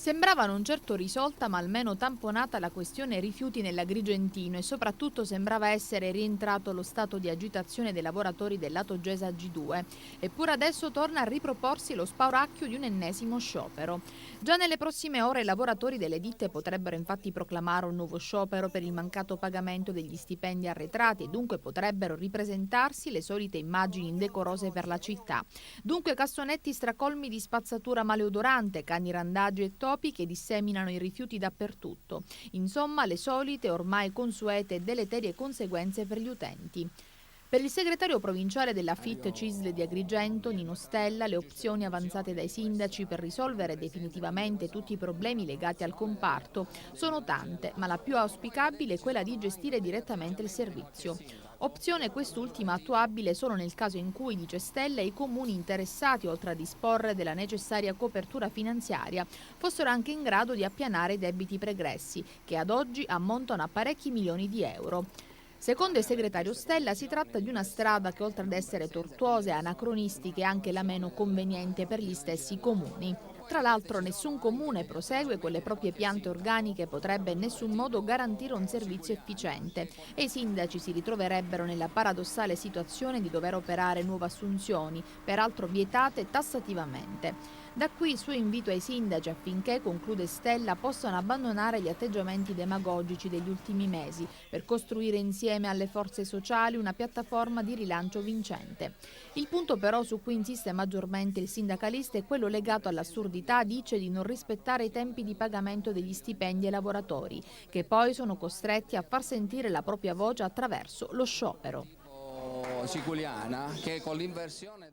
Sembrava non certo risolta, ma almeno tamponata la questione rifiuti nell'Agrigentino e soprattutto sembrava essere rientrato lo stato di agitazione dei lavoratori del lato Gesa G2. Eppure adesso torna a riproporsi lo spauracchio di un ennesimo sciopero. Già nelle prossime ore i lavoratori delle ditte potrebbero infatti proclamare un nuovo sciopero per il mancato pagamento degli stipendi arretrati e dunque potrebbero ripresentarsi le solite immagini indecorose per la città. Dunque cassonetti stracolmi di spazzatura maleodorante, cani randagi e topi che disseminano i rifiuti dappertutto. Insomma, le solite, ormai consuete e deleterie conseguenze per gli utenti. Per il segretario provinciale della FIT CISL di Agrigento, Nino Stella, le opzioni avanzate dai sindaci per risolvere definitivamente tutti i problemi legati al comparto sono tante, ma la più auspicabile è quella di gestire direttamente il servizio. Opzione quest'ultima attuabile solo nel caso in cui, dice Stella, i comuni interessati, oltre a disporre della necessaria copertura finanziaria, fossero anche in grado di appianare i debiti pregressi, che ad oggi ammontano a parecchi milioni di euro. Secondo il segretario Stella si tratta di una strada che, oltre ad essere tortuosa e anacronistica, è anche la meno conveniente per gli stessi comuni. Tra l'altro nessun comune, prosegue, con le proprie piante organiche potrebbe in nessun modo garantire un servizio efficiente e i sindaci si ritroverebbero nella paradossale situazione di dover operare nuove assunzioni, peraltro vietate tassativamente. Da qui il suo invito ai sindaci affinché, conclude Stella, possano abbandonare gli atteggiamenti demagogici degli ultimi mesi per costruire insieme alle forze sociali una piattaforma di rilancio vincente. Il punto però su cui insiste maggiormente il sindacalista è quello legato all'assurdità, dice, di non rispettare i tempi di pagamento degli stipendi ai lavoratori, che poi sono costretti a far sentire la propria voce attraverso lo sciopero. Siculiana che con l'inversione